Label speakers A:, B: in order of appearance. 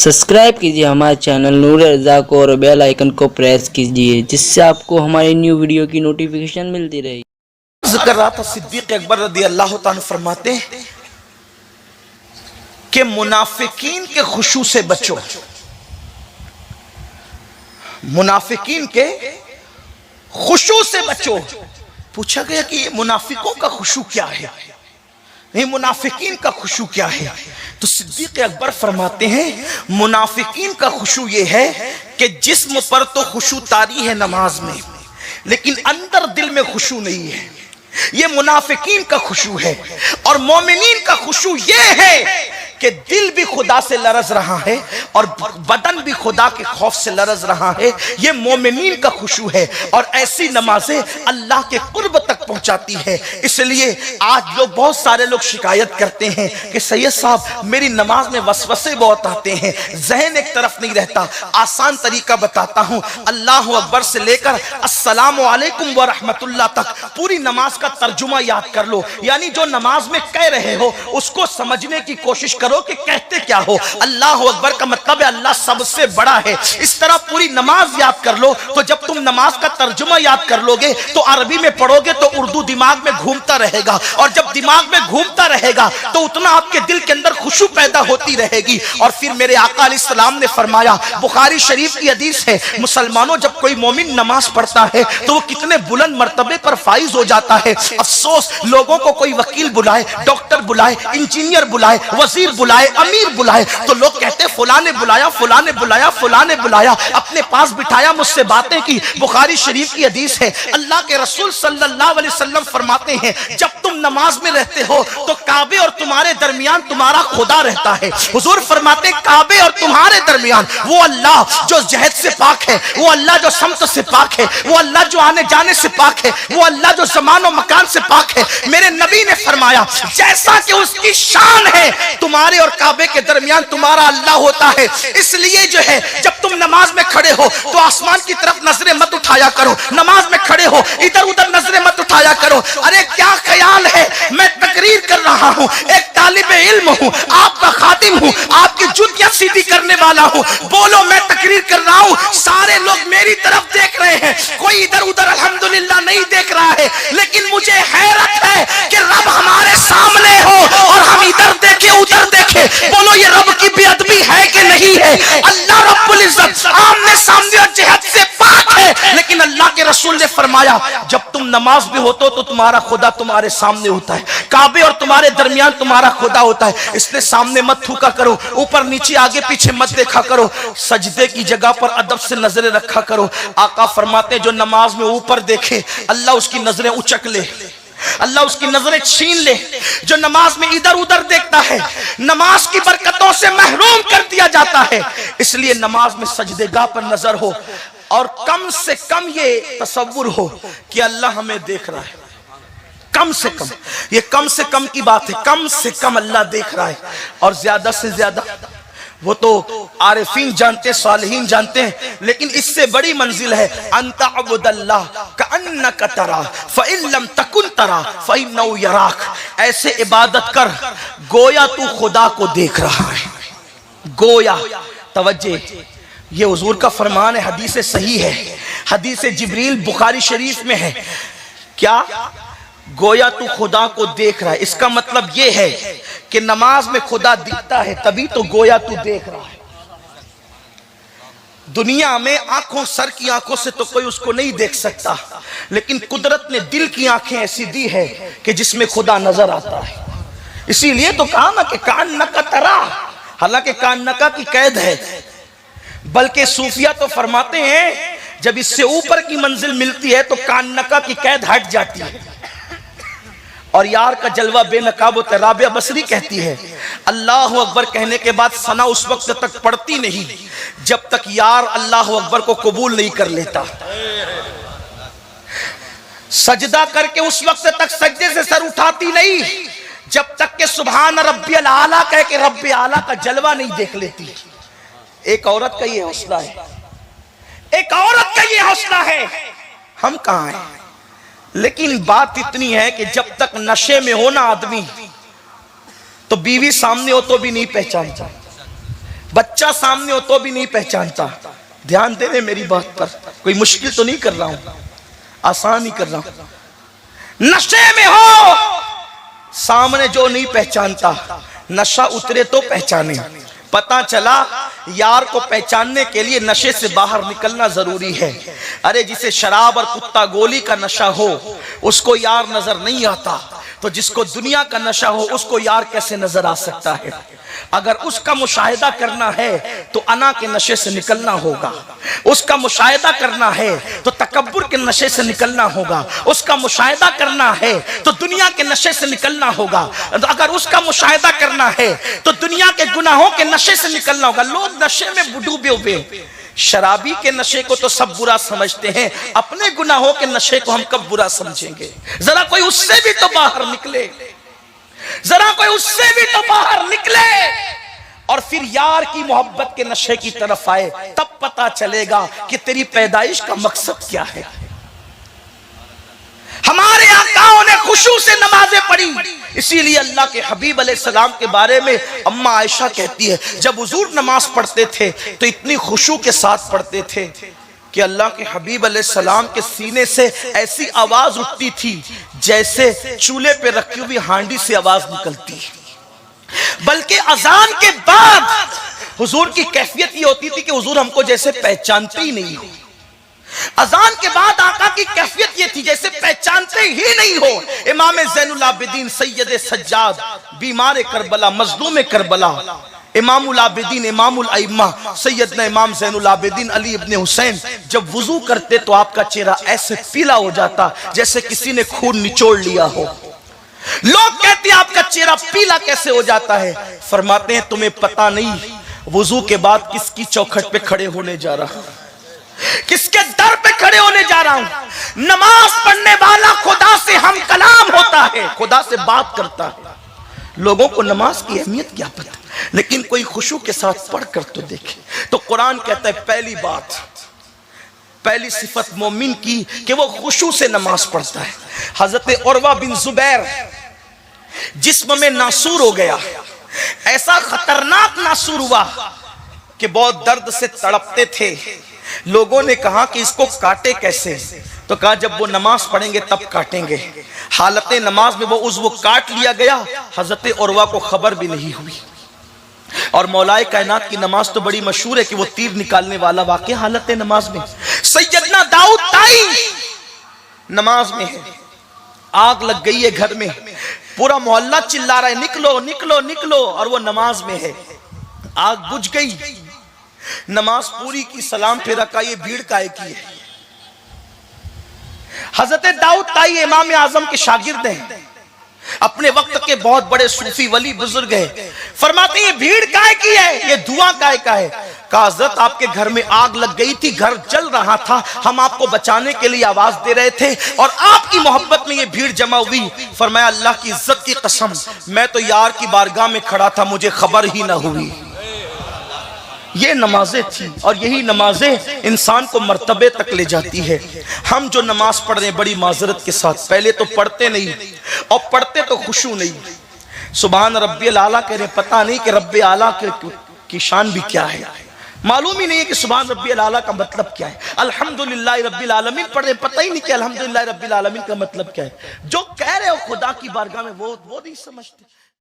A: Subscribe कीजिए हमारे channel नूर रज़ा को और बेल आइकन को प्रेस कीजिए जिससे आपको हमारी न्यू वीडियो की नोटिफिकेशन मिलती रहे।
B: जिक्र रहा था सिद्दीक अकबर रज़ी अल्लाह ताला फरमाते हैं कि मुनाफिकीन के खुशू से बचो। मुनाफिकीन के खुशू से बचो। पूछा गया कि मुनाफिकों का खुशू क्या है, नहीं मुनाफिकीन का खुशू क्या है? तो सिद्दीक अकबर फरमाते हैं मुनाफिकीन का खुशू ये है कि जिस्म पर तो खुशू तारी है नमाज में, लेकिन अंदर दिल में खुशू नहीं है। ये मुनाफिकीन का खुशू है। और मोमिनीन का खुशू ये है कि दिल भी खुदा से लरज रहा है और बदन भी खुदा के खौफ से लरज रहा है। ये मोमिनीन का खुशू है और ऐसी नमाजें अल्लाह के कुर्ब तक पहुंचाती है। इसलिए आज लोग बहुत सारे लोग शिकायत करते हैं कि सैयद साहब मेरी नमाज में वसवसे बहुत आते हैं, जहन एक तरफ नहीं रहता। आसान तरीका बताता हूं, अल्लाह अकबर से लेकर अस्सलामु अलैकुम व रहमतुल्लाह तक पूरी नमाज का तर्जुमा याद कर लो। यानी जो नमाज में कह रहे हो उसको समझने की कोशिश करो कि कहते क्या हो। अल्लाह अकबर का मतलब है अल्लाह सबसे बड़ा है। इस तरह पूरी नमाज याद कर लो। तो जब तुम नमाज का तर्जुमा याद कर लोगे तो अरबी में पढ़ोगे तो उर्दू दिमाग में घूमता रहेगा, और जब दिमाग में घूमता रहेगा तो उतना आपके दिल के अंदर खुशू पैदा होती रहेगी। और फिर मेरे आका अलैहिस्सलाम ने फरमाया, बुखारी शरीफ की हदीस है, मुसलमानों जब कोई मोमिन नमाज पढ़ता है तो वो कितने बुलंद मर्तबे पर फाइज हो जाता है। अफसोस लोगों को कोई वकील बुलाए, डॉक्टर बुलाए, इंजीनियर बुलाए, वजीर बुलाए, अमीर बुलाए तो लोग कहते फुला ने बुलाया, फुला ने बुलाया, फुला ने बुलाया, अपने पास बिठाया, मुझसे बातें की। बुखारी शरीफ की हदीस है, अल्लाह के रसूल सल्लल्लाहु अलैहि वसल्लम फरमाते हैं जब तुम नमाज में रहते हो तो काबे और तुम्हारे दरमियान तुम्हारा खुदा रहता है। हुजूर फरमाते हैं काबे और तुम्हारे दरमियान वो अल्लाह जो जहद से पाक है, वो अल्लाह जो समत से पाक है, वो अल्लाह जो आने जाने से पाक है, वो अल्लाह जो ज़मान और मकान से पाक है। मेरे नबी ने फरमाया जैसा कि उसकी शान है तुम्हारे और काबे के दरमियान तुम्हारा अल्लाह होता है। इसलिए जो है जब तुम नमाज में खड़े हो तो आसमान की तरफ नजरें मत उठाया करो। नमाज में खड़े हो इधर उधर नजरें मत उठाया करो। अरे क्या ख्याल है, मैं तकरीर कर रहा हूँ, एक तालिब इल्म हूँ, आपका खातिम हूँ, आपकी जुतियां सीधी करने वाला हूँ। बोलो मैं तकरीर कर रहा हूँ, सारे लोग मेरी तरफ देख रहे हैं, कोई इधर उधर अल्हम्दुलिल्लाह नहीं देख रहा है। लेकिन मुझे हैरत है कि रब हमारे सामने हो और हम इधर देखे उधर देखे। बोलो ये रब की बेअदबी है कि नहीं है? अल्लाह रब्बुल इज्जत आमने सामने और जिहद से पाक है। लेकिन अल्लाह के रसूल ने फरमाया जब तुम नमाज में होते हो तो तुम्हारा खुदा तुम्हारे सामने होता है, काबे और तुम्हारे दरमियान तुम्हारा खुदा होता है। इसलिए सामने मत थूका करो, ऊपर नीचे आगे पीछे मत देखा करो, सजदे की जगह पर अदब से नजरें रखा करो। आका फरमाते जो नमाज में ऊपर देखे अल्लाह उसकी नजरें उचक ले, अल्लाह उसकी नजरें छीन ले। जो नमाज में इधर उधर देखता है नमाज की बरकतों से महरूम कर दिया जाता है। इसलिए नमाज में सजदेगाह पर नजर हो और कम से कम ये तसव्वुर हो कि अल्लाह हमें देख रहा है। कम से कम, ये कम से कम की बात है, कम से कम अल्लाह देख रहा है। और ज्यादा से ज्यादा वो तो आरिफीन जानते, सालिहीन जानते हैं, लेकिन इससे बड़ी मंजिल है अंता अब्दुल्लाह कअन्नका तरा फ़इन लम तकुन तरा फ़इन्नहु यराक। ऐसे इबादत कर गोया तू खुदा को देख रहा है। गोया, तवज्जे, ये हुजूर का फरमान है, हदीस सही है, हदीस जिब्रील बुखारी शरीफ में है। क्या? गोया तू खुदा को देख रहा है। इसका मतलब यह है कि नमाज में खुदा दिखता है तभी तो गोया तू देख रहा है। दुनिया में आंखों, सर की आंखों से तो कोई उसको नहीं देख सकता, लेकिन कुदरत ने दिल की आंखें ऐसी दी है कि जिसमें खुदा नजर आता है। इसीलिए तो कहा ना कि कान नका तरा, हालांकि कान नका की कैद है, बल्कि सूफिया तो फरमाते हैं जब इससे ऊपर की मंजिल मिलती है तो कान नका की कैद हट जाती है और यार का जलवा बेनकाब होता है। राबिया बसरी कहती है अल्लाह अकबर कहने के बाद सना उस वक्त तक पड़ती नहीं जब तक यार अल्लाह अकबर को कबूल नहीं कर लेता। सजदा करके उस वक्त तक सजदे से सर उठाती नहीं जब तक के सुभान रब्बियल आला कह के रब्बे आला का जलवा नहीं देख लेती। एक औरत का ये हौसला है, एक औरत का ये हौसला है। हम कहां हैं? लेकिन बात इतनी है कि जब तक नशे में हो ना आदमी तो बीवी सामने हो तो भी नहीं पहचानता। بچہ سامنے ہو تو بھی نہیں پہچانتا. دھیان دے رہے میری بات پر, کوئی مشکل تو نہیں کر رہا ہوں, آسان ہی کر رہا ہوں. نشے میں ہو, سامنے جو نہیں پہچانتا, نشہ اترے تو پہچانے. پتا چلا یار کو پہچاننے کے لیے نشے سے باہر نکلنا ضروری ہے. ارے جسے شراب اور کتا گولی کا نشہ ہو اس کو یار نظر نہیں آتا, تو جس کو دنیا کا نشہ ہو اس کو یار کیسے نظر آ سکتا ہے؟ اگر اس کا مشاہدہ کرنا ہے تو انا کے نشے سے نکلنا ہوگا, اس کا مشاہدہ کرنا ہے تو تکبر کے نشے سے نکلنا ہوگا, اس کا مشاہدہ کرنا ہے تو دنیا کے نشے سے نکلنا ہوگا, اگر اس کا مشاہدہ کرنا ہے تو دنیا کے گناہوں کے نشے سے نکلنا ہوگا. لوگ نشے میں ڈوبے ہوئے, شرابی کے نشے کو تو سب برا سمجھتے ہیں, اپنے گناہوں کے نشے کو ہم کب برا سمجھیں گے؟ ذرا کوئی اس سے بھی تو باہر نکلے, ذرا کوئی اس سے بھی تو باہر نکلے, اور پھر یار کی محبت کے نشے کی طرف آئے, تب پتا چلے گا کہ تیری پیدائش کا مقصد کیا ہے. ہمارے آقاؤں نے خشوع سے نمازیں پڑھی, اسی لیے اللہ کے حبیب علیہ السلام کے بارے میں اماں عائشہ کہتی ہے جب حضور نماز پڑھتے تھے تو اتنی خشوع کے ساتھ پڑھتے تھے کہ اللہ کے حبیب علیہ السلام کے سینے سے ایسی آواز اٹھتی تھی جیسے چولہے پہ رکھی ہوئی ہانڈی سے آواز نکلتی. بلکہ اذان کے بعد حضور کی کیفیت یہ ہوتی تھی کہ حضور ہم کو جیسے پہچانتے ہی نہیں ہو. اذان کے بعد آقا کی کیفیت یہ تھی جیسے پہچانتے ہی نہیں ہو. امام زین العابدین سید سجاد, بیمار کربلا, مظلوم کربلا, امام العابدین, امام الائمہ سیدنا امام زین العابدین علی ابن حسین جب وضو کرتے تو آپ کا چہرہ ایسے پیلا ہو جاتا جیسے کسی نے خون نچوڑ لیا ہو. لوگ کہتے ہیں آپ کا چہرہ پیلا کیسے ہو جاتا ہے؟ فرماتے ہیں تمہیں پتا نہیں وضو کے بعد کس کی چوکھٹ پہ کھڑے ہونے جا رہا ہوں, کس کے در پہ کھڑے ہونے جا رہا ہوں. نماز پڑھنے والا خدا سے ہم کلام ہوتا ہے, خدا سے بات کرتا ہے. لوگوں کو نماز کی اہمیت کیا پتہ, لیکن کوئی خشوع کے ساتھ پڑھ کر تو دیکھے. تو قرآن کہتا ہے پہلی بات, پہلی صفت مومن کی کہ وہ خشوع سے نماز پڑھتا ہے. حضرت عروہ بن زبیر جسم میں ناسور ہو گیا, ایسا خطرناک ناسور ہوا کہ بہت درد سے تڑپتے تھے. لوگوں نے کہا کہ اس کو کاٹے کیسے, تو کہا جب وہ نماز پڑھیں گے تب کاٹیں گے. حالت نماز میں وہ عضو کاٹ لیا گیا, حضرت عروہ کو خبر بھی نہیں ہوئی. اور مولا کائنات کی نماز تو بڑی مشہور ہے کہ وہ تیر نکالنے والا واقعہ حالت نماز میں. سیدنا داؤد طائی نماز میں ہے, آگ لگ گئی ہے گھر میں, پورا محلہ چلا رہا ہے نکلو نکلو نکلو, اور وہ نماز میں ہے. آگ بجھ گئی, نماز پوری کی, سلام پھیرا, کہا یہ بھیڑ کائے کی ہے. حضرت داؤد طائی امام اعظم کے شاگرد ہیں, اپنے وقت کے بہت بڑے صوفی ولی بزرگ ہیں. فرماتے ہیں یہ بھیڑ کائے کی ہے, یہ دھواں کائے کا ہے؟ کہا حضرت آپ کے گھر میں آگ لگ گئی تھی, گھر جل رہا تھا, ہم آپ کو بچانے کے لیے آواز دے رہے تھے اور آپ کی محبت میں یہ بھیڑ جمع ہوئی. فرمایا اللہ کی عزت کی قسم میں تو یار کی بارگاہ میں کھڑا تھا, مجھے خبر ہی نہ ہوئی. یہ نمازیں تھی, اور یہی نمازیں انسان کو مرتبے تک لے جاتی ہے. ہم جو نماز پڑھ رہے ہیں بڑی معذرت کے ساتھ, پہلے تو پڑھتے نہیں اور پڑھتے تو خشوع نہیں. سبحان ربی الاعلیٰ کہہ رہے, پتہ نہیں کہ رب اعلیٰ کی شان بھی کیا ہے, معلوم ہی نہیں ہے کہ سبحان ربی الاعلیٰ کا مطلب کیا ہے. الحمدللہ رب العالمین پڑھ رہے, پتہ ہی نہیں کہ الحمدللہ رب العالمین کا مطلب کیا ہے. جو کہہ رہے ہو خدا کی بارگاہ میں وہ نہیں سمجھتے.